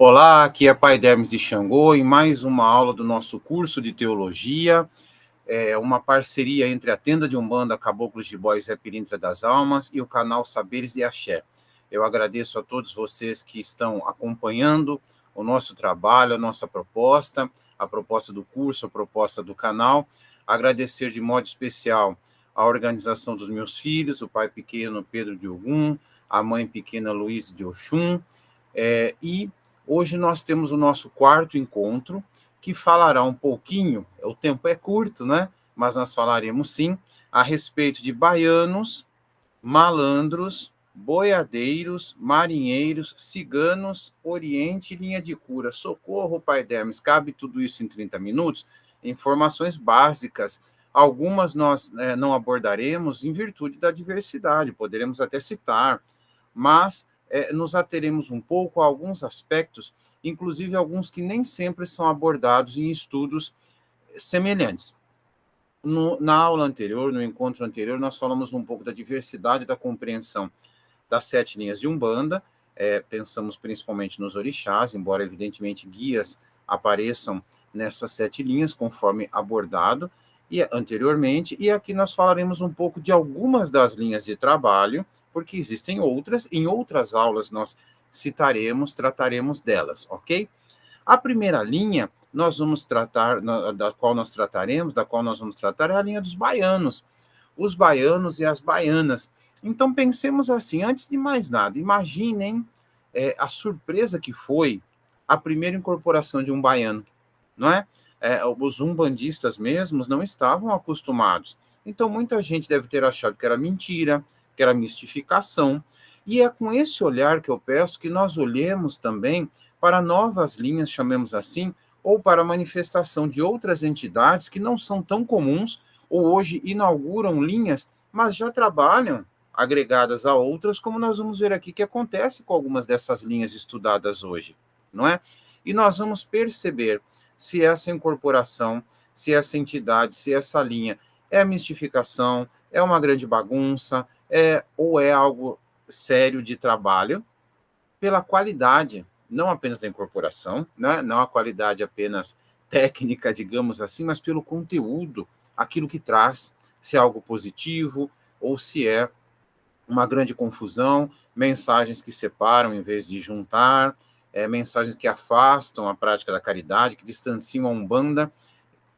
Olá, aqui é Pai Dermes de Xangô em mais uma aula do nosso curso de Teologia, uma parceria entre a Tenda de Umbanda Caboclos de Bois e a Pirintra das Almas e o canal Saberes de Axé. Eu agradeço a todos vocês que estão acompanhando o nosso trabalho, a nossa proposta, a proposta do curso, a proposta do canal. Agradecer de modo especial a organização dos meus filhos, o pai pequeno Pedro de Ogum, a mãe pequena Luiz de Oxum, e hoje nós temos o nosso quarto encontro, que falará um pouquinho, o tempo é curto, né? Mas nós falaremos sim, a respeito de baianos, malandros, boiadeiros, marinheiros, ciganos, oriente e linha de cura. Socorro, Pai Dermes, cabe tudo isso em 30 minutos? Informações básicas. Algumas nós não abordaremos em virtude da diversidade, poderemos até citar, mas nos ateremos um pouco a alguns aspectos, inclusive alguns que nem sempre são abordados em estudos semelhantes. Na aula anterior, no encontro anterior, nós falamos um pouco da diversidade da compreensão das 7 linhas de Umbanda, pensamos principalmente nos orixás, embora evidentemente guias apareçam nessas 7 linhas, conforme abordado anteriormente, e aqui nós falaremos um pouco de algumas das linhas de trabalho, porque existem outras, em outras aulas nós trataremos delas, ok? A primeira linha nós vamos tratar, da qual nós vamos tratar, é a linha dos baianos, os baianos e as baianas. Então pensemos assim, antes de mais nada, imaginem a surpresa que foi a primeira incorporação de um baiano, não é? Os umbandistas mesmos não estavam acostumados. Então muita gente deve ter achado que era mentira, que era mistificação, e é com esse olhar que eu peço que nós olhemos também para novas linhas, chamemos assim, ou para a manifestação de outras entidades que não são tão comuns, ou hoje inauguram linhas, mas já trabalham agregadas a outras, como nós vamos ver aqui que acontece com algumas dessas linhas estudadas hoje, não é? E nós vamos perceber se essa incorporação, se essa entidade, se essa linha é mistificação, é uma grande bagunça, ou é algo sério de trabalho, pela qualidade, não apenas da incorporação, né? Não a qualidade apenas técnica, digamos assim, mas pelo conteúdo, aquilo que traz, se é algo positivo ou se é uma grande confusão, mensagens que separam em vez de juntar, mensagens que afastam a prática da caridade, que distanciam a Umbanda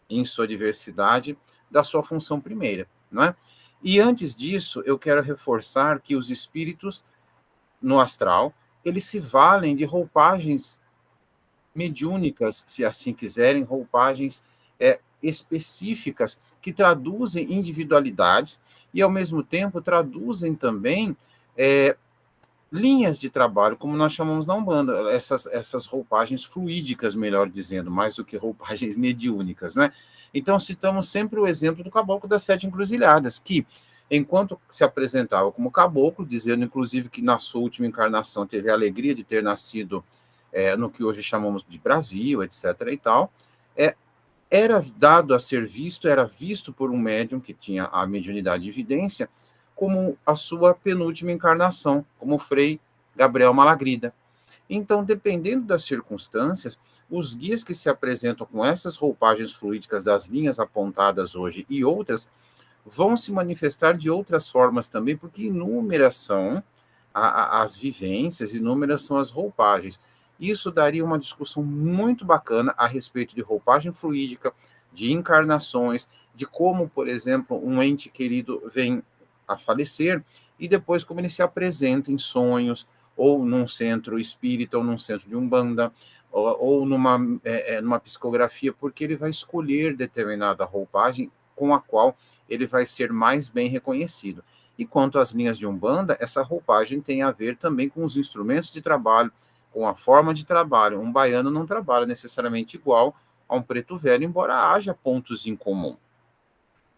em sua diversidade da sua função primeira, não é? E antes disso, eu quero reforçar que os espíritos no astral, eles se valem de roupagens mediúnicas, se assim quiserem, roupagens específicas que traduzem individualidades e, ao mesmo tempo, traduzem também linhas de trabalho, como nós chamamos na Umbanda, essas roupagens fluídicas, melhor dizendo, mais do que roupagens mediúnicas, não é? Então, citamos sempre o exemplo do caboclo das 7 encruzilhadas, que, enquanto se apresentava como caboclo, dizendo, inclusive, que na sua última encarnação teve a alegria de ter nascido no que hoje chamamos de Brasil, etc. e tal, era dado a ser visto, era visto por um médium que tinha a mediunidade de evidência, como a sua penúltima encarnação, como o Frei Gabriel Malagrida. Então, dependendo das circunstâncias, os guias que se apresentam com essas roupagens fluídicas das linhas apontadas hoje e outras, vão se manifestar de outras formas também, porque inúmeras são as vivências, inúmeras são as roupagens. Isso daria uma discussão muito bacana a respeito de roupagem fluídica, de encarnações, de como, por exemplo, um ente querido vem a falecer e depois como ele se apresenta em sonhos, ou num centro espírita, ou num centro de Umbanda, ou numa psicografia, porque ele vai escolher determinada roupagem com a qual ele vai ser mais bem reconhecido. E quanto às linhas de Umbanda, essa roupagem tem a ver também com os instrumentos de trabalho, com a forma de trabalho. Um baiano não trabalha necessariamente igual a um preto velho, embora haja pontos em comum.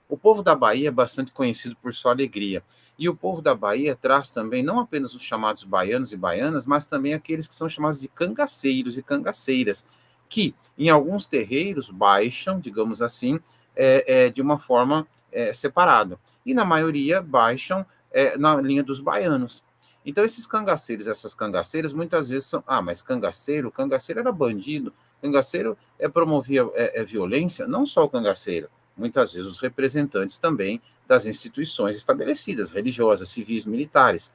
O povo da Bahia é bastante conhecido por sua alegria. E o povo da Bahia traz também não apenas os chamados baianos e baianas, mas também aqueles que são chamados de cangaceiros e cangaceiras, que em alguns terreiros baixam, digamos assim, de uma forma separada. E na maioria baixam na linha dos baianos. Então, esses cangaceiros, essas cangaceiras, muitas vezes são, mas cangaceiro era bandido, cangaceiro promovia violência, não só o cangaceiro, muitas vezes os representantes também das instituições estabelecidas, religiosas, civis, militares.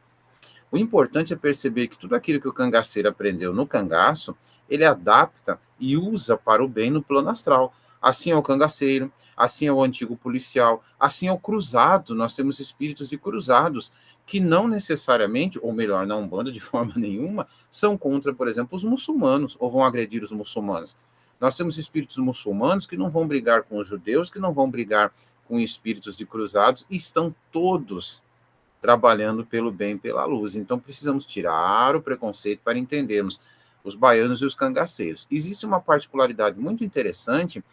O importante é perceber que tudo aquilo que o cangaceiro aprendeu no cangaço, ele adapta e usa para o bem no plano astral. Assim é o cangaceiro, assim é o antigo policial, assim é o cruzado. Nós temos espíritos de cruzados que não necessariamente, ou melhor, na Umbanda de forma nenhuma, são contra, por exemplo, os muçulmanos, ou vão agredir os muçulmanos. Nós temos espíritos muçulmanos que não vão brigar com os judeus, que não vão brigar com espíritos de cruzados, e estão todos trabalhando pelo bem e pela luz. Então, precisamos tirar o preconceito para entendermos os baianos e os cangaceiros. Existe uma particularidade muito interessante,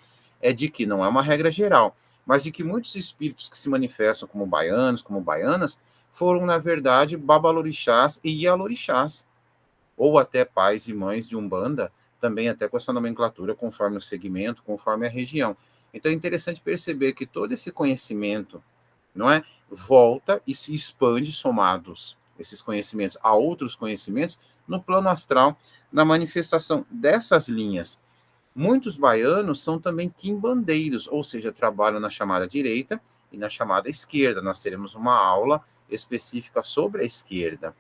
é de que não é uma regra geral, mas de que muitos espíritos que se manifestam como baianos, como baianas, foram, na verdade, babalorixás e ialorixás, ou até pais e mães de Umbanda, também até com essa nomenclatura, conforme o segmento, conforme a região. Então, é interessante perceber que todo esse conhecimento, não é? Volta e se expande, somados esses conhecimentos a outros conhecimentos, no plano astral, na manifestação dessas linhas. Muitos baianos são também quimbandeiros, ou seja, trabalham na chamada direita e na chamada esquerda. Nós teremos uma aula específica sobre a esquerda.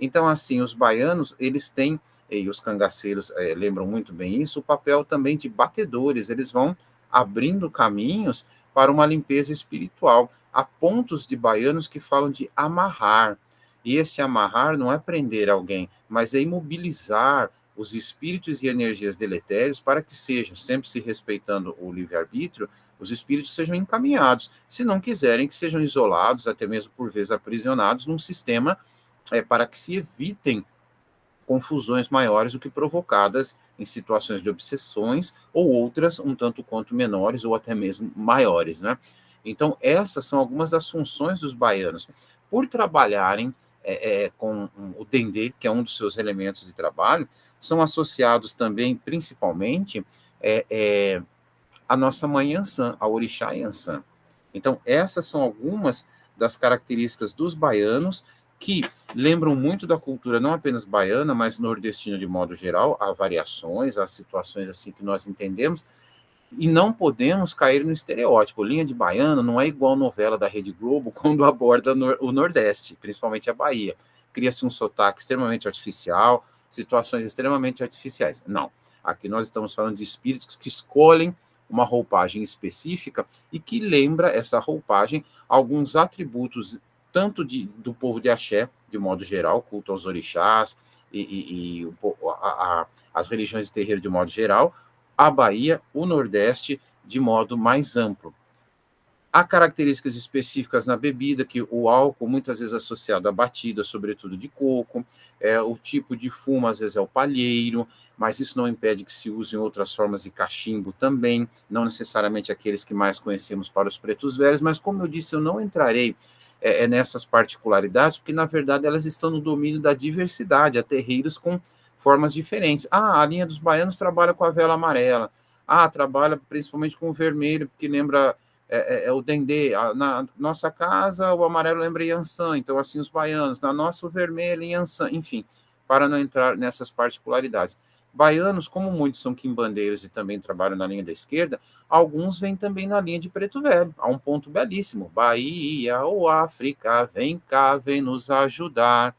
Então, assim, os baianos, eles têm, e os cangaceiros lembram muito bem isso, o papel também de batedores. Eles vão abrindo caminhos para uma limpeza espiritual. Há pontos de baianos que falam de amarrar. E esse amarrar não é prender alguém, mas é imobilizar os espíritos e energias deletérios para que sejam, sempre se respeitando o livre-arbítrio, os espíritos sejam encaminhados. Se não quiserem, que sejam isolados, até mesmo por vezes aprisionados, num sistema para que se evitem confusões maiores do que provocadas em situações de obsessões ou outras um tanto quanto menores ou até mesmo maiores, né? Então, essas são algumas das funções dos baianos. Por trabalharem com o dendê, que é um dos seus elementos de trabalho, são associados também, principalmente, a nossa mãe Yansan, a orixá Yansan. Então, essas são algumas das características dos baianos que lembram muito da cultura não apenas baiana, mas nordestina de modo geral. Há variações, há situações assim que nós entendemos, e não podemos cair no estereótipo. Linha de baiano não é igual novela da Rede Globo quando aborda o Nordeste, principalmente a Bahia. Cria-se um sotaque extremamente artificial, situações extremamente artificiais. Não. Aqui nós estamos falando de espíritos que escolhem uma roupagem específica e que lembra essa roupagem alguns atributos tanto do povo de Axé, de modo geral, culto aos orixás e as religiões de terreiro de modo geral, a Bahia, o Nordeste, de modo mais amplo. Há características específicas na bebida, que o álcool, muitas vezes associado à batida, sobretudo de coco, o tipo de fumo, às vezes, é o palheiro, mas isso não impede que se usem outras formas de cachimbo também, não necessariamente aqueles que mais conhecemos para os pretos velhos, mas, como eu disse, eu não entrarei nessas particularidades, porque, na verdade, elas estão no domínio da diversidade, há terreiros com formas diferentes. A linha dos baianos trabalha com a vela amarela, trabalha principalmente com o vermelho, porque lembra o dendê. Na nossa casa, o amarelo lembra Yansan, então, assim, os baianos. Na nossa, o vermelho, Yansan, enfim, para não entrar nessas particularidades. Baianos, como muitos são quimbandeiros e também trabalham na linha da esquerda, alguns vêm também na linha de Preto Velho. Há um ponto belíssimo. Bahia ou África, vem cá, vem nos ajudar.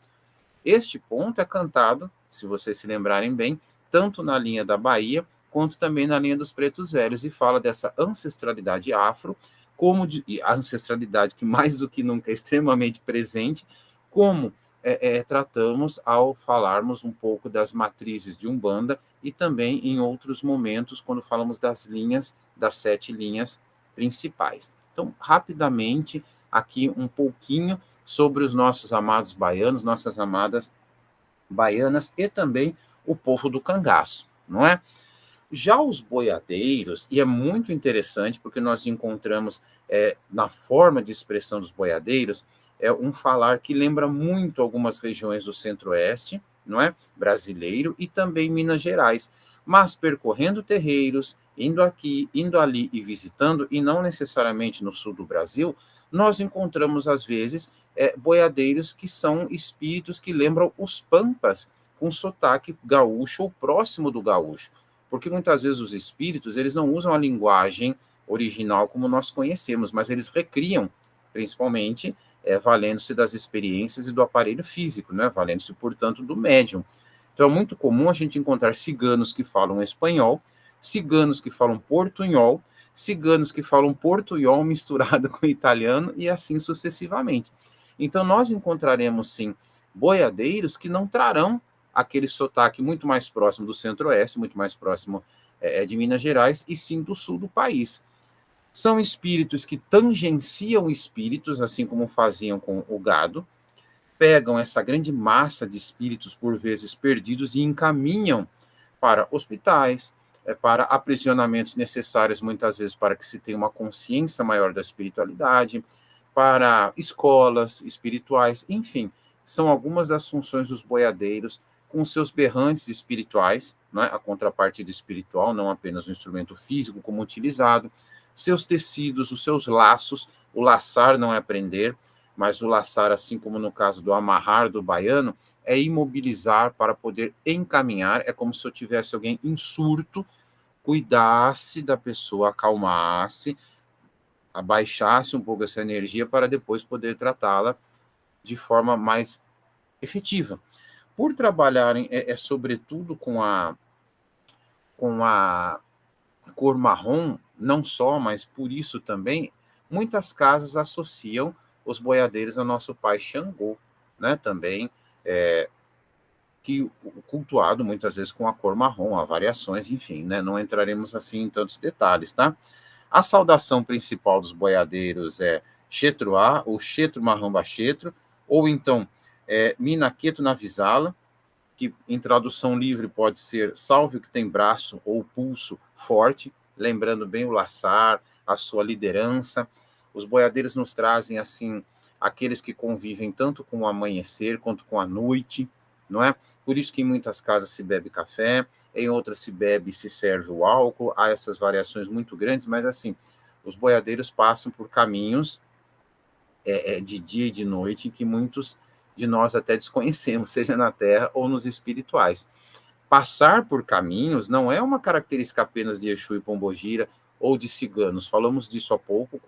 Este ponto é cantado, se vocês se lembrarem bem, tanto na linha da Bahia, quanto também na linha dos Pretos Velhos, e fala dessa ancestralidade afro, como a ancestralidade que mais do que nunca é extremamente presente, como tratamos ao falarmos um pouco das matrizes de Umbanda e também em outros momentos, quando falamos das linhas, das 7 linhas principais. Então, rapidamente, aqui um pouquinho sobre os nossos amados baianos, nossas amadas baianas e também o povo do cangaço, não é? Já os boiadeiros, e é muito interessante porque nós encontramos na forma de expressão dos boiadeiros um falar que lembra muito algumas regiões do centro-oeste, não é? Brasileiro e também Minas Gerais, mas percorrendo terreiros, indo aqui, indo ali e visitando, e não necessariamente no sul do Brasil, nós encontramos às vezes boiadeiros que são espíritos que lembram os pampas, com sotaque gaúcho ou próximo do gaúcho. Porque muitas vezes os espíritos, eles não usam a linguagem original como nós conhecemos, mas eles recriam, principalmente, valendo-se das experiências e do aparelho físico, né? Valendo-se, portanto, do médium. Então é muito comum a gente encontrar ciganos que falam espanhol, ciganos que falam portunhol, ciganos que falam portunhol misturado com italiano e assim sucessivamente. Então nós encontraremos, sim, boiadeiros que não trarão aquele sotaque muito mais próximo do centro-oeste, muito mais próximo de Minas Gerais, e sim do sul do país. São espíritos que tangenciam espíritos, assim como faziam com o gado, pegam essa grande massa de espíritos, por vezes perdidos, e encaminham para hospitais, para aprisionamentos necessários, muitas vezes, para que se tenha uma consciência maior da espiritualidade, para escolas espirituais, enfim, são algumas das funções dos boiadeiros, com seus berrantes espirituais, não é? A contrapartida espiritual, não apenas o instrumento físico como utilizado, seus tecidos, os seus laços, o laçar não é prender, mas o laçar, assim como no caso do amarrar do baiano, é imobilizar para poder encaminhar, é como se eu tivesse alguém em surto, cuidasse da pessoa, acalmasse, abaixasse um pouco essa energia para depois poder tratá-la de forma mais efetiva. Por trabalharem, sobretudo com a cor marrom, não só, mas por isso também, muitas casas associam os boiadeiros ao nosso pai Xangô, né? Também que cultuado muitas vezes com a cor marrom, há variações, enfim, né? Não entraremos assim em tantos detalhes, tá? A saudação principal dos boiadeiros é Xetruá, ou Xetru Marramba Xetru, ou então Minaqueto Navisala, que em tradução livre pode ser salve o que tem braço ou pulso forte, lembrando bem o laçar, a sua liderança. Os boiadeiros nos trazem, assim, aqueles que convivem tanto com o amanhecer quanto com a noite, não é? Por isso que em muitas casas se bebe café, em outras se bebe e se serve o álcool, há essas variações muito grandes, mas assim, os boiadeiros passam por caminhos de dia e de noite que muitos de nós até desconhecemos, seja na Terra ou nos espirituais. Passar por caminhos não é uma característica apenas de Exu e Pombogira ou de ciganos. Falamos disso há pouco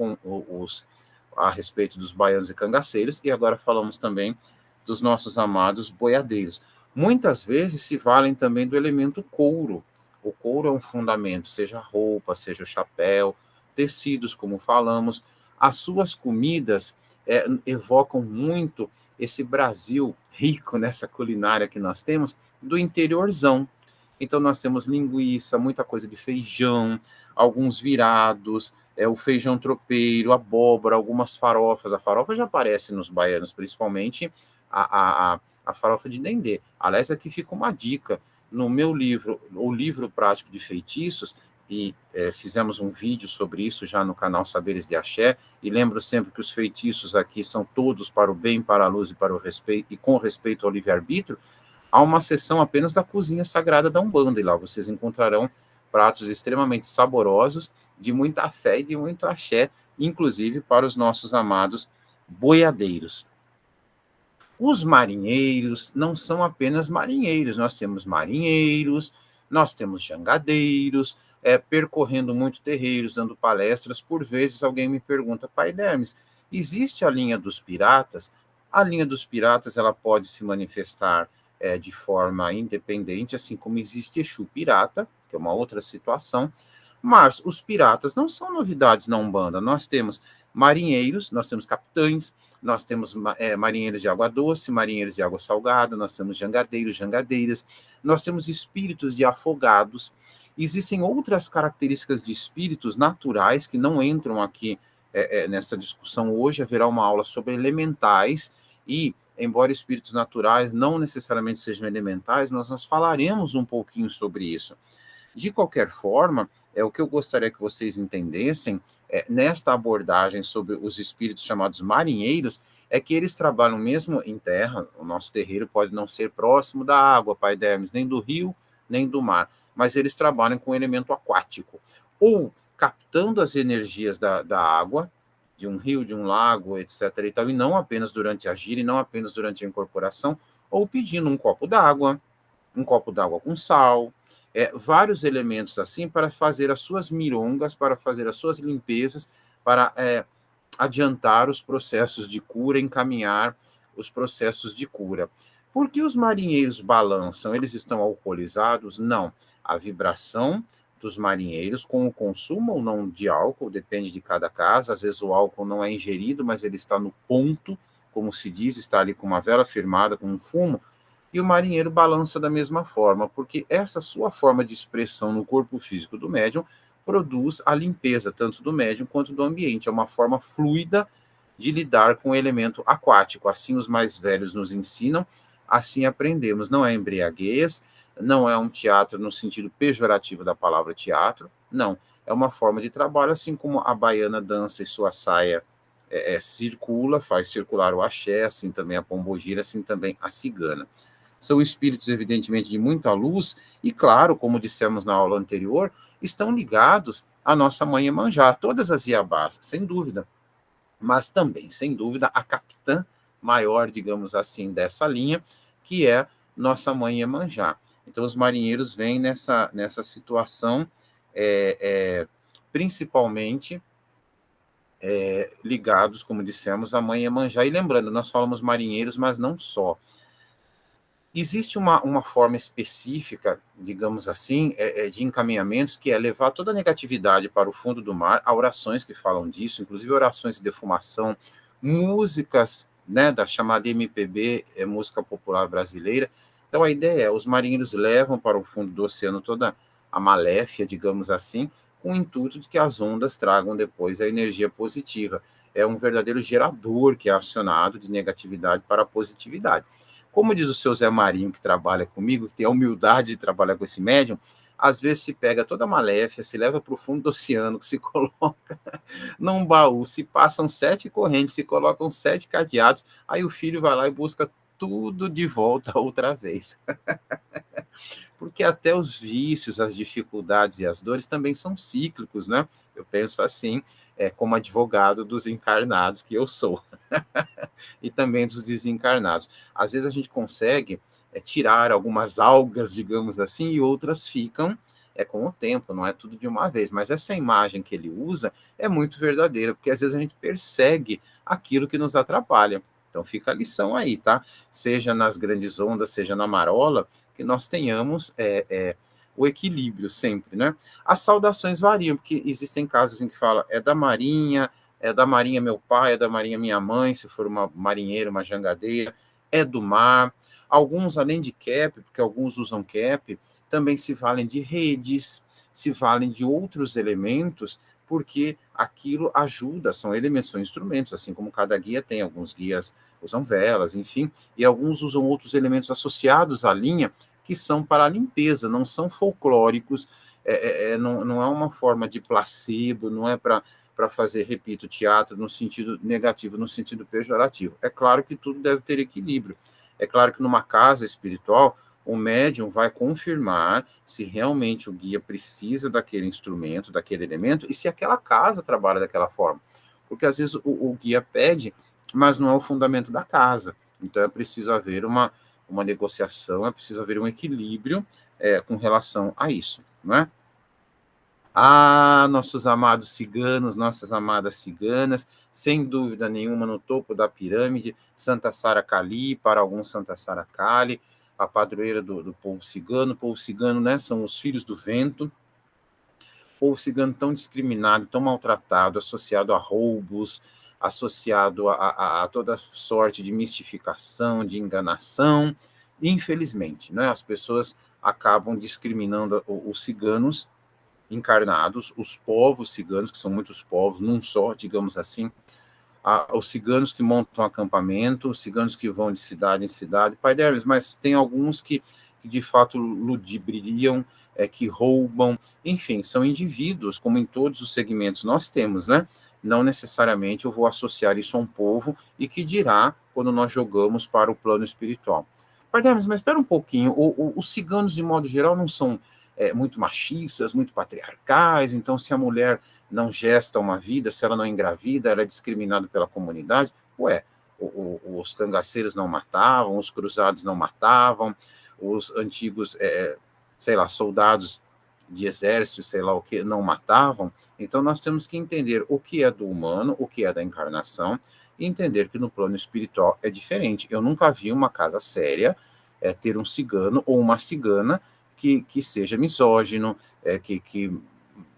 a respeito dos baianos e cangaceiros, e agora falamos também dos nossos amados boiadeiros. Muitas vezes se valem também do elemento couro. O couro é um fundamento, seja a roupa, seja o chapéu, tecidos, como falamos. As suas comidas evocam muito esse Brasil rico nessa culinária que nós temos, do interiorzão. Então nós temos linguiça, muita coisa de feijão, alguns virados, o feijão tropeiro, abóbora, algumas farofas. A farofa já aparece nos baianos, principalmente a farofa de dendê. Aliás, aqui fica uma dica. No meu livro, o livro prático de feitiços, e fizemos um vídeo sobre isso já no canal Saberes de Axé, e lembro sempre que os feitiços aqui são todos para o bem, para a luz e para o respeito, e com respeito ao livre-arbítrio. Há uma seção apenas da cozinha sagrada da Umbanda, e lá vocês encontrarão pratos extremamente saborosos, de muita fé e de muito axé, inclusive para os nossos amados boiadeiros. Os marinheiros não são apenas marinheiros, nós temos marinheiros, nós temos jangadeiros, percorrendo muito terreiros, dando palestras. Por vezes alguém me pergunta, Pai Dermes, existe a linha dos piratas? A linha dos piratas ela pode se manifestar de forma independente, assim como existe Exu Pirata, que é uma outra situação, mas os piratas não são novidades na Umbanda. Nós temos marinheiros, nós temos capitães, nós temos marinheiros de água doce, marinheiros de água salgada, nós temos jangadeiros, jangadeiras, nós temos espíritos de afogados. Existem outras características de espíritos naturais que não entram aqui nessa discussão hoje. Haverá uma aula sobre elementais e, embora espíritos naturais não necessariamente sejam elementais, nós falaremos um pouquinho sobre isso. De qualquer forma, o que eu gostaria que vocês entendessem nesta abordagem sobre os espíritos chamados marinheiros, é que eles trabalham mesmo em terra. O nosso terreiro pode não ser próximo da água, Pai Dermes, nem do rio, nem do mar, mas eles trabalham com o elemento aquático, ou captando as energias da água, de um rio, de um lago, etc. e tal, e não apenas durante a gira, e não apenas durante a incorporação, ou pedindo um copo d'água com sal, vários elementos assim para fazer as suas mirongas, para fazer as suas limpezas, para adiantar os processos de cura, encaminhar os processos de cura. Por que os marinheiros balançam? Eles estão alcoolizados? Não. A vibração dos marinheiros, com o consumo ou não de álcool, depende de cada caso. Às vezes o álcool não é ingerido, mas ele está no ponto, como se diz, está ali com uma vela firmada, com um fumo, e o marinheiro balança da mesma forma, porque essa sua forma de expressão no corpo físico do médium produz a limpeza tanto do médium quanto do ambiente. É uma forma fluida de lidar com o elemento aquático. Assim os mais velhos nos ensinam, assim aprendemos. Não é embriaguez, não é um teatro no sentido pejorativo da palavra teatro, não. É uma forma de trabalho, assim como a baiana dança e sua saia circula, faz circular o axé, assim também a pombogira, assim também a cigana. São espíritos, evidentemente, de muita luz, e, claro, como dissemos na aula anterior, estão ligados à nossa mãe Iemanjá, todas as Iabás, sem dúvida, mas também, sem dúvida, a capitã maior, digamos assim, dessa linha, que é nossa mãe Iemanjá. Então, os marinheiros vêm nessa situação, principalmente ligados, como dissemos, à mãe Iemanjá. E lembrando, nós falamos marinheiros, mas não só. Existe uma forma específica, digamos assim, de encaminhamentos, que é levar toda a negatividade para o fundo do mar. Há orações que falam disso, inclusive orações de defumação, músicas, né, da chamada MPB, música popular brasileira. Então, a ideia é, os marinheiros levam para o fundo do oceano toda a maléfia, digamos assim, com o intuito de que as ondas tragam depois a energia positiva. É um verdadeiro gerador que é acionado de negatividade para a positividade. Como diz o seu Zé Marinho, que trabalha comigo, que tem a humildade de trabalhar com esse médium, às vezes se pega toda a maléfia, se leva para o fundo do oceano, que se coloca num baú, se passam 7 correntes, se colocam 7 cadeados, aí o filho vai lá e busca tudo de volta outra vez. Porque até os vícios, as dificuldades e as dores também são cíclicos, né? Eu penso assim, como advogado dos encarnados que eu sou. E também dos desencarnados. Às vezes a gente consegue tirar algumas algas, digamos assim, e outras ficam com o tempo, não é tudo de uma vez. Mas essa imagem que ele usa é muito verdadeira, porque às vezes a gente persegue aquilo que nos atrapalha. Então fica a lição aí, tá? Seja nas grandes ondas, seja na marola, que nós tenhamos o equilíbrio sempre, né? As saudações variam, porque existem casos em que fala é da marinha meu pai, é da marinha minha mãe, se for uma marinheira, uma jangadeira, é do mar. Alguns, além de cap, porque alguns usam cap, também se valem de redes, se valem de outros elementos, porque aquilo ajuda, são elementos, são instrumentos, assim como cada guia tem, alguns guias usam velas, enfim, e alguns usam outros elementos associados à linha, que são para a limpeza, não são folclóricos, não é uma forma de placebo, não é para fazer, repito, teatro no sentido negativo, no sentido pejorativo. É claro que tudo deve ter equilíbrio. É claro que numa casa espiritual, o médium vai confirmar se realmente o guia precisa daquele instrumento, daquele elemento, e se aquela casa trabalha daquela forma. Porque às vezes o guia pede, mas não é o fundamento da casa. Então é preciso haver uma negociação, é preciso haver um equilíbrio com relação a isso, não é? Ah, nossos amados ciganos, nossas amadas ciganas, sem dúvida nenhuma, no topo da pirâmide, Santa Sara Kali, para alguns Santa Sara Kali, a padroeira do povo cigano. O povo cigano, né, são os filhos do vento. O povo cigano tão discriminado, tão maltratado, associado a roubos, associado a toda sorte de mistificação, de enganação. Infelizmente, né, as pessoas acabam discriminando os ciganos encarnados, os povos ciganos, que são muitos povos, num só, digamos assim, os ciganos que montam acampamento, os ciganos que vão de cidade em cidade, Pai Deles, mas tem alguns que de fato ludibriam, que roubam, enfim, são indivíduos, como em todos os segmentos nós temos, né? Não necessariamente eu vou associar isso a um povo, e que dirá quando nós jogamos para o plano espiritual. Pai Deles, mas espera um pouquinho, os ciganos, de modo geral, não são muito machistas, muito patriarcais. Então, se a mulher não gesta uma vida, se ela não engravida, ela é discriminada pela comunidade. Ué, os cangaceiros não matavam, os cruzados não matavam, os antigos, sei lá, soldados de exército, sei lá o que, não matavam. Então, nós temos que entender o que é do humano, o que é da encarnação, e entender que no plano espiritual é diferente. Eu nunca vi uma casa séria ter um cigano ou uma cigana que seja misógino, que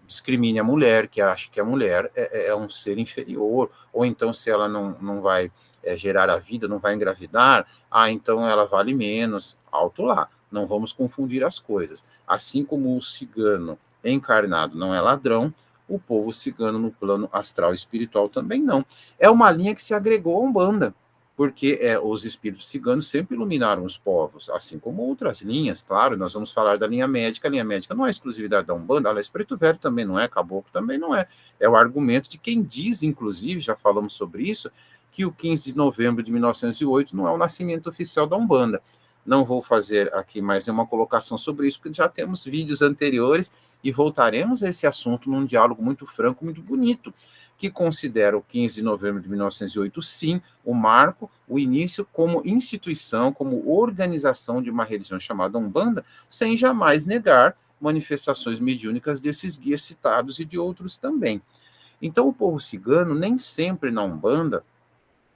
discrimine a mulher, que ache que a mulher é um ser inferior, ou então se ela não vai gerar a vida, não vai engravidar, então ela vale menos. Alto lá, não vamos confundir as coisas. Assim como o cigano encarnado não é ladrão, o povo cigano no plano astral e espiritual também não. É uma linha que se agregou à Umbanda, porque os espíritos ciganos sempre iluminaram os povos, assim como outras linhas, claro. Nós vamos falar da linha médica. A linha médica não é exclusividade da Umbanda, aliás, Preto Velho também não é, Caboclo também não é. É o argumento de quem diz, inclusive, já falamos sobre isso, que o 15 de novembro de 1908 não é o nascimento oficial da Umbanda. Não vou fazer aqui mais nenhuma colocação sobre isso, porque já temos vídeos anteriores e voltaremos a esse assunto num diálogo muito franco, muito bonito, que considera o 15 de novembro de 1908, sim, o marco, o início como instituição, como organização de uma religião chamada Umbanda, sem jamais negar manifestações mediúnicas desses guias citados e de outros também. Então, o povo cigano, nem sempre na Umbanda,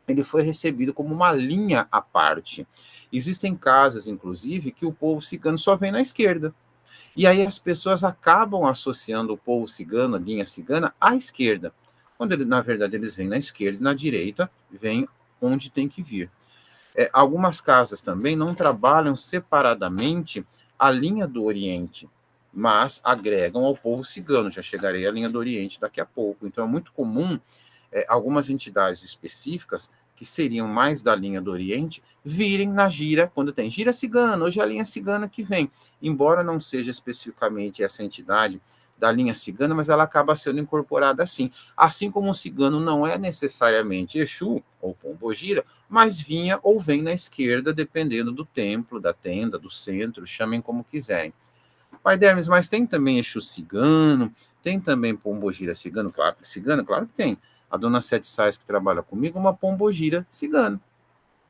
ele foi recebido como uma linha à parte. Existem casas, inclusive, que o povo cigano só vem na esquerda. E aí as pessoas acabam associando o povo cigano, a linha cigana, à esquerda. Quando, na verdade, eles vêm na esquerda e na direita, vêm onde tem que vir. Algumas casas também não trabalham separadamente a linha do Oriente, mas agregam ao povo cigano. Já chegarei à linha do Oriente daqui a pouco. Então é muito comum algumas entidades específicas que seriam mais da linha do Oriente virem na gira, quando tem gira cigana, hoje é a linha cigana que vem, embora não seja especificamente essa entidade da linha cigana, mas ela acaba sendo incorporada assim como o cigano não é necessariamente Exu ou Pombogira, mas vinha ou vem na esquerda, dependendo do templo, da tenda, do centro, chamem como quiserem. Pai Dermes, mas tem também Exu cigano, tem também Pombogira cigano, claro que tem. A dona Sete Sais, que trabalha comigo, uma pombogira cigana,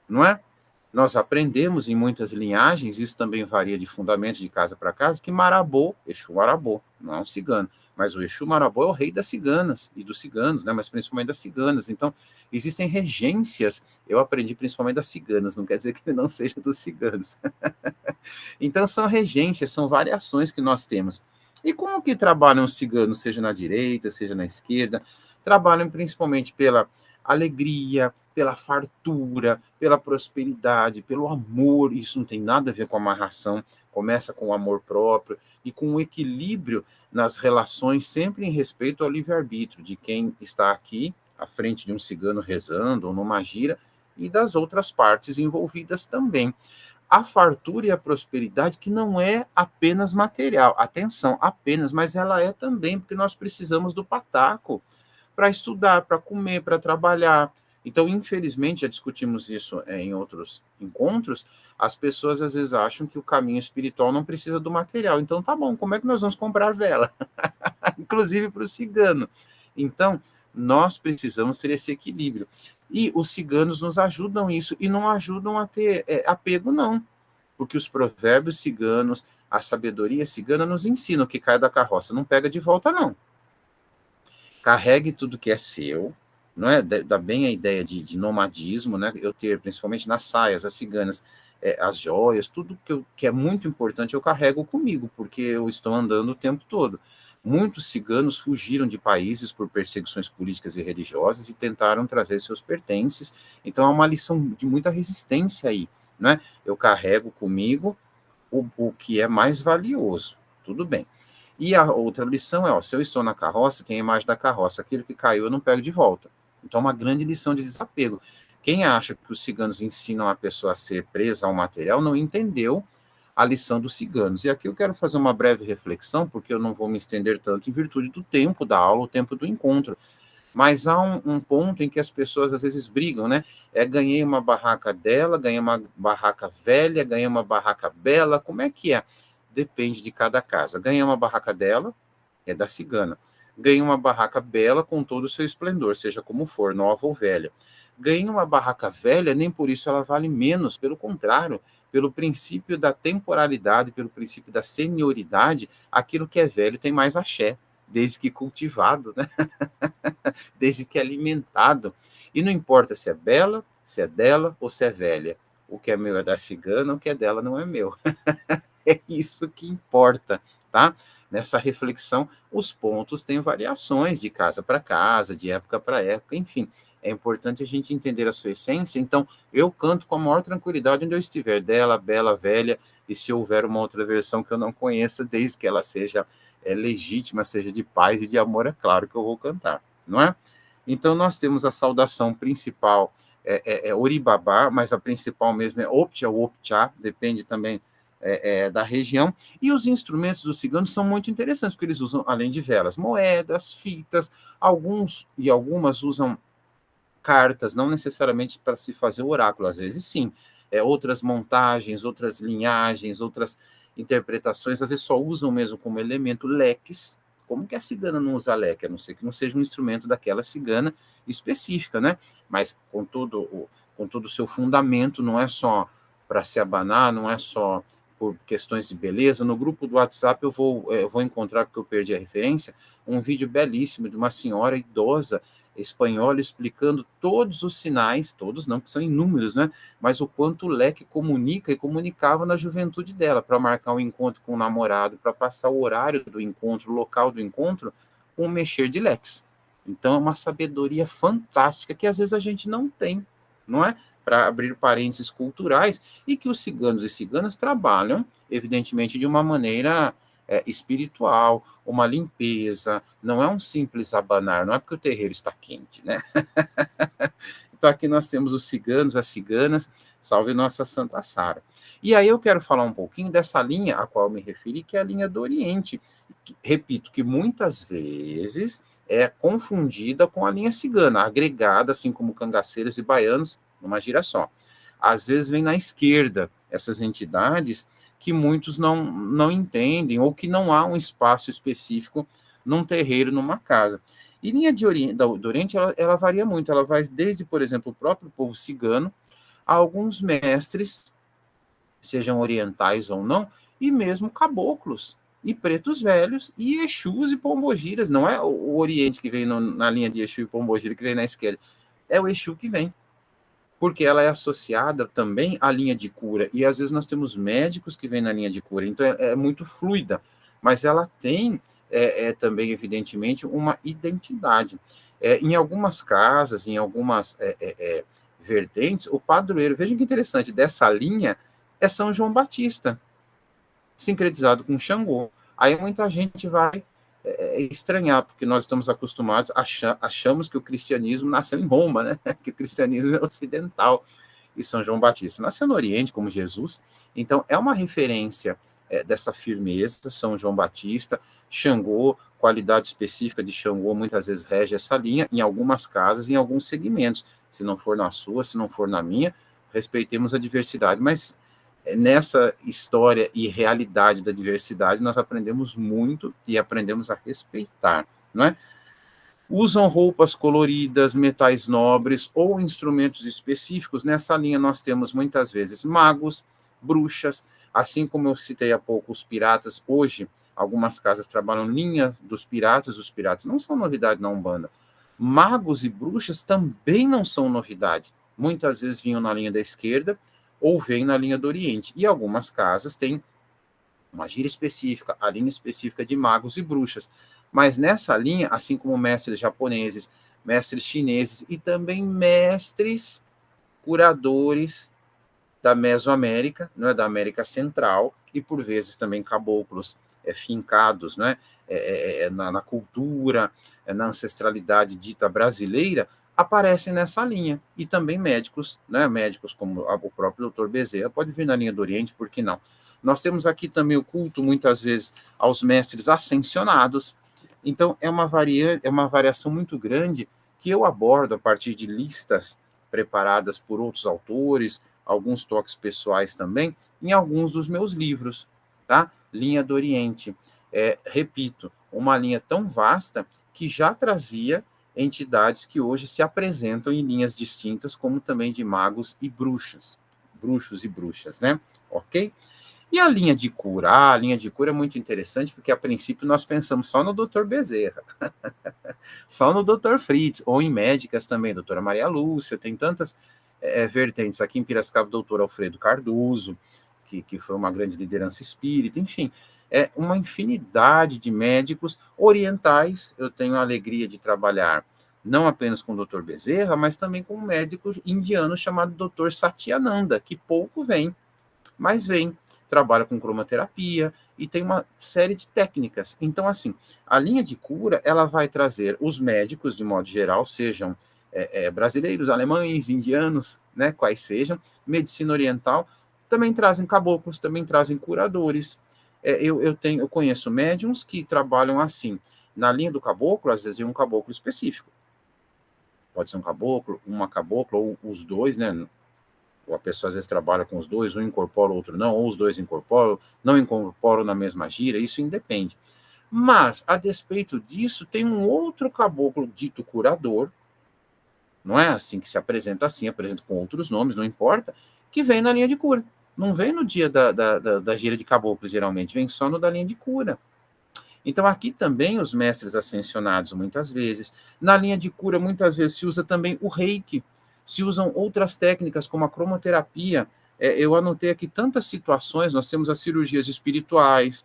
não é? Nós aprendemos em muitas linhagens, isso também varia de fundamento de casa para casa, que Marabô, Exu Marabô, não é um cigano, mas o Exu Marabô é o rei das ciganas e dos ciganos, né? Mas principalmente das ciganas. Então, existem regências, eu aprendi principalmente das ciganas, não quer dizer que ele não seja dos ciganos. Então, são regências, são variações que nós temos. E como que trabalham os ciganos, seja na direita, seja na esquerda? Trabalham principalmente pela alegria, pela fartura, pela prosperidade, pelo amor. Isso não tem nada a ver com amarração, começa com o amor próprio e com o equilíbrio nas relações, sempre em respeito ao livre-arbítrio de quem está aqui à frente de um cigano rezando ou numa gira e das outras partes envolvidas também. A fartura e a prosperidade que não é apenas material, atenção, apenas, mas ela é também, porque nós precisamos do pataco para estudar, para comer, para trabalhar. Então, infelizmente, já discutimos isso em outros encontros, as pessoas às vezes acham que o caminho espiritual não precisa do material. Então, tá bom, como é que nós vamos comprar vela? Inclusive para o cigano. Então, nós precisamos ter esse equilíbrio. E os ciganos nos ajudam isso, e não ajudam a ter apego, não. Porque os provérbios ciganos, a sabedoria cigana nos ensinam que cai da carroça, não pega de volta, não. Carregue tudo que é seu, não é? Dá bem a ideia de nomadismo, né? Eu ter, principalmente nas saias, as ciganas, as joias, tudo que é muito importante eu carrego comigo, porque eu estou andando o tempo todo. Muitos ciganos fugiram de países por perseguições políticas e religiosas e tentaram trazer seus pertences, então é uma lição de muita resistência aí, né? Eu carrego comigo o que é mais valioso, tudo bem. E a outra lição é, se eu estou na carroça, tem a imagem da carroça, aquilo que caiu eu não pego de volta. Então, uma grande lição de desapego. Quem acha que os ciganos ensinam a pessoa a ser presa ao material não entendeu a lição dos ciganos. E aqui eu quero fazer uma breve reflexão, porque eu não vou me estender tanto em virtude do tempo da aula, o tempo do encontro. Mas há um ponto em que as pessoas às vezes brigam, né? Ganhei uma barraca dela, ganhei uma barraca velha, ganhei uma barraca bela, como é que é? depende de cada casa. Ganhar uma barraca dela é da cigana. Ganha uma barraca bela com todo o seu esplendor, seja como for, nova ou velha. Ganha uma barraca velha, nem por isso ela vale menos, pelo contrário, pelo princípio da temporalidade, pelo princípio da senioridade, aquilo que é velho tem mais axé, desde que cultivado, né? Desde que alimentado. E não importa se é bela, se é dela ou se é velha. O que é meu é da cigana, o que é dela não é meu. É isso que importa, tá? Nessa reflexão, os pontos têm variações de casa para casa, de época para época, enfim. É importante a gente entender a sua essência. Então, eu canto com a maior tranquilidade onde eu estiver, dela, bela, velha, e se houver uma outra versão que eu não conheça, desde que ela seja legítima, seja de paz e de amor, é claro que eu vou cantar, não é? Então, nós temos a saudação principal, Oribabá, mas a principal mesmo é Optia ou Optcha, depende também da região. E os instrumentos dos ciganos são muito interessantes, porque eles usam, além de velas, moedas, fitas, alguns e algumas usam cartas, não necessariamente para se fazer o oráculo, às vezes sim, outras montagens, outras linhagens, outras interpretações, às vezes só usam mesmo como elemento leques. Como que a cigana não usa leque? A não ser que não seja um instrumento daquela cigana específica, né? Mas com todo o seu fundamento, não é só para se abanar, não é só por questões de beleza. No grupo do WhatsApp eu vou encontrar, porque eu perdi a referência, um vídeo belíssimo de uma senhora idosa espanhola explicando todos os sinais, todos não, que são inúmeros, né? Mas o quanto o leque comunica e comunicava na juventude dela, para marcar um encontro com o namorado, para passar o horário do encontro, o local do encontro, com o mexer de leques. Então é uma sabedoria fantástica que às vezes a gente não tem, não é? Para abrir parênteses culturais, e que os ciganos e ciganas trabalham, evidentemente, de uma maneira espiritual, uma limpeza, não é um simples abanar, não é porque o terreiro está quente, né? Então aqui nós temos os ciganos, as ciganas, salve nossa Santa Sara. E aí eu quero falar um pouquinho dessa linha a qual eu me referi, que é a linha do Oriente. Repito que muitas vezes é confundida com a linha cigana, agregada, assim como cangaceiros e baianos, numa gira só. Às vezes vem na esquerda essas entidades que muitos não entendem, ou que não há um espaço específico num terreiro, numa casa. E linha do Oriente, ela varia muito, ela vai desde, por exemplo, o próprio povo cigano, a alguns mestres, sejam orientais ou não, e mesmo caboclos, e pretos velhos, e Exus e pombogiras. Não é o Oriente que vem na linha de Exu e pombogira que vem na esquerda, é o Exu que vem, porque ela é associada também à linha de cura, e às vezes nós temos médicos que vêm na linha de cura, então é muito fluida, mas ela tem também, evidentemente, uma identidade. Em algumas casas, em algumas vertentes, o padroeiro, vejam que interessante, dessa linha é São João Batista, sincretizado com Xangô. Aí muita gente vai estranhar, porque nós estamos acostumados, achamos que o cristianismo nasceu em Roma, né? Que o cristianismo é ocidental, e São João Batista nasceu no Oriente, como Jesus. Então, é uma referência dessa firmeza, São João Batista, Xangô, qualidade específica de Xangô, muitas vezes rege essa linha, em algumas casas, em alguns segmentos. Se não for na sua, se não for na minha, respeitemos a diversidade, mas nessa história e realidade da diversidade, nós aprendemos muito e aprendemos a respeitar, não é? Usam roupas coloridas, metais nobres ou instrumentos específicos. Nessa linha nós temos muitas vezes magos, bruxas, assim como eu citei há pouco os piratas. Hoje, algumas casas trabalham linha dos piratas. Os piratas não são novidade na Umbanda. Magos e bruxas também não são novidade. Muitas vezes vinham na linha da esquerda ou vêm na linha do Oriente. E algumas casas têm uma gira específica, a linha específica de magos e bruxas. Mas nessa linha, assim como mestres japoneses, mestres chineses e também mestres curadores da Mesoamérica, não é, da América Central, e por vezes também caboclos fincados, não é, na cultura, na ancestralidade dita brasileira, aparecem nessa linha. E também médicos, né, médicos como o próprio Dr. Bezerra, pode vir na linha do Oriente, por que não? Nós temos aqui também o culto, muitas vezes, aos mestres ascensionados. Então, é uma variação muito grande que eu abordo a partir de listas preparadas por outros autores, alguns toques pessoais também, em alguns dos meus livros, tá? linha do Oriente. Repito, uma linha tão vasta que já trazia entidades que hoje se apresentam em linhas distintas, como também de magos e bruxos e bruxas, né? Ok? E a linha de cura? A linha de cura é muito interessante, porque a princípio nós pensamos só no Dr. Bezerra, só no Dr. Fritz, ou em médicas também, doutora Maria Lúcia, tem tantas vertentes. Aqui em Piracicaba, o doutor Alfredo Cardoso, que foi uma grande liderança espírita, enfim, uma infinidade de médicos orientais. Eu tenho a alegria de trabalhar não apenas com o Dr. Bezerra, mas também com um médico indiano chamado Dr. Satyananda, que pouco vem, mas vem, trabalha com cromoterapia e tem uma série de técnicas. Então, assim, a linha de cura, ela vai trazer os médicos, de modo geral, sejam brasileiros, alemães, indianos, né, quais sejam, medicina oriental, também trazem caboclos, também trazem curadores. Eu conheço médiums que trabalham assim. Na linha do caboclo, às vezes, é um caboclo específico. Pode ser um caboclo, uma cabocla, ou os dois, né? Ou a pessoa às vezes trabalha com os dois, um incorpora, o outro não, ou os dois incorporam, não incorporam na mesma gira, isso independe. Mas, a despeito disso, tem um outro caboclo dito curador, não é assim que se apresenta assim, apresenta com outros nomes, não importa, que vem na linha de cura. Não vem no dia da gira de caboclo, geralmente, vem só no da linha de cura. Então, aqui também os mestres ascensionados, muitas vezes, na linha de cura, muitas vezes se usa também o reiki, se usam outras técnicas, como a cromoterapia. Eu anotei aqui tantas situações, nós temos as cirurgias espirituais,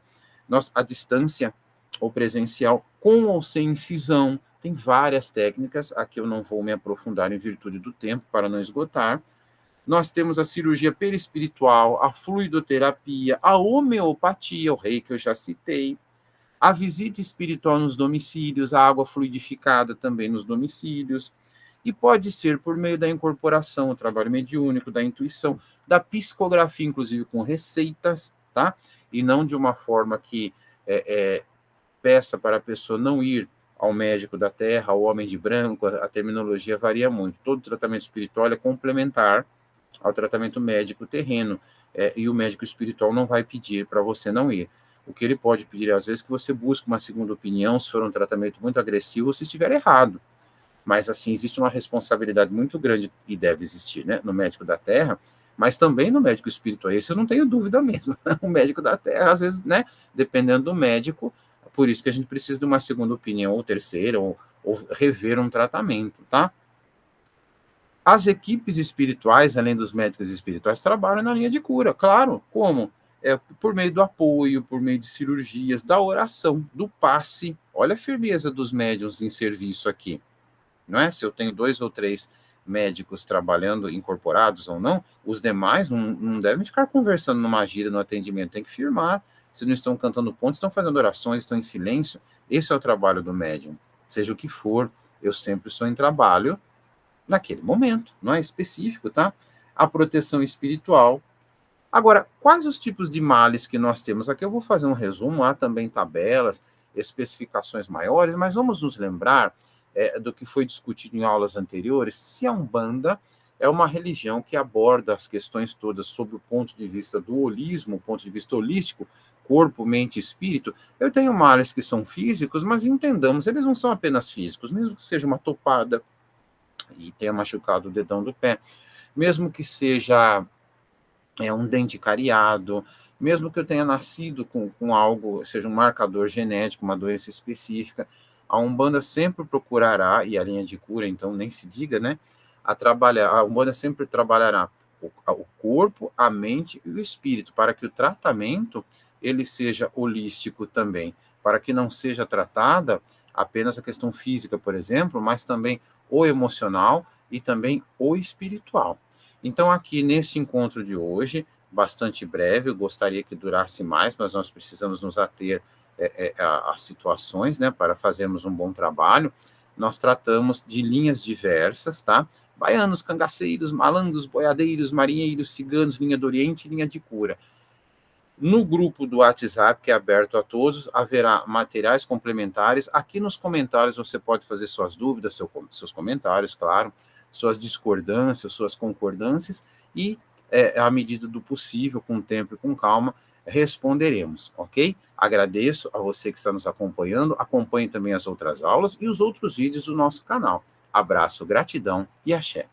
a distância ou presencial, com ou sem incisão, tem várias técnicas, aqui eu não vou me aprofundar em virtude do tempo, para não esgotar. Nós temos a cirurgia perispiritual, a fluidoterapia, a homeopatia, o reiki que eu já citei, a visita espiritual nos domicílios, a água fluidificada também nos domicílios, e pode ser por meio da incorporação, o trabalho mediúnico, da intuição, da psicografia, inclusive com receitas, tá? E não de uma forma que peça para a pessoa não ir ao médico da terra, ao homem de branco, a terminologia varia muito. Todo tratamento espiritual é complementar ao tratamento médico terreno, e o médico espiritual não vai pedir para você não ir. O que ele pode pedir, às vezes, é que você busque uma segunda opinião, se for um tratamento muito agressivo, ou se estiver errado. Mas, assim, existe uma responsabilidade muito grande, e deve existir, né, no médico da terra, mas também no médico espiritual. Esse eu não tenho dúvida mesmo. O médico da terra, às vezes, né, dependendo do médico, por isso que a gente precisa de uma segunda opinião, ou terceira, ou rever um tratamento, tá? As equipes espirituais, além dos médicos espirituais, trabalham na linha de cura, claro. Como? Por meio do apoio, por meio de cirurgias, da oração, do passe. Olha a firmeza dos médiuns em serviço aqui, não é? Se eu tenho 2 ou 3 médicos trabalhando, incorporados ou não, os demais não devem ficar conversando numa gira, no atendimento, tem que firmar. Se não estão cantando pontos, estão fazendo orações, estão em silêncio. Esse é o trabalho do médium. Seja o que for, eu sempre estou em trabalho naquele momento, não é específico, tá? A proteção espiritual. Agora, quais os tipos de males que nós temos? Aqui eu vou fazer um resumo, há também tabelas, especificações maiores, mas vamos nos lembrar do que foi discutido em aulas anteriores. Se a Umbanda é uma religião que aborda as questões todas sob o ponto de vista do holismo, o ponto de vista holístico, corpo, mente e espírito, eu tenho males que são físicos, mas entendamos, eles não são apenas físicos, mesmo que seja uma topada e tenha machucado o dedão do pé, mesmo que seja um dente cariado, mesmo que eu tenha nascido com algo, seja um marcador genético, uma doença específica, a Umbanda sempre procurará, e a linha de cura, então, nem se diga, né, a Umbanda sempre trabalhará o corpo, a mente e o espírito, para que o tratamento, ele seja holístico também, para que não seja tratada apenas a questão física, por exemplo, mas também o emocional e também o espiritual. Então, aqui neste encontro de hoje, bastante breve, eu gostaria que durasse mais, mas nós precisamos nos ater a situações, né, para fazermos um bom trabalho. Nós tratamos de linhas diversas, tá? Baianos, cangaceiros, malandros, boiadeiros, marinheiros, ciganos, linha do Oriente e linha de cura. No grupo do WhatsApp, que é aberto a todos, haverá materiais complementares. Aqui nos comentários você pode fazer suas dúvidas, seus comentários, claro, suas discordâncias, suas concordâncias, e, à medida do possível, com tempo e com calma, responderemos, ok? Agradeço a você que está nos acompanhando, acompanhe também as outras aulas e os outros vídeos do nosso canal. Abraço, gratidão e axé.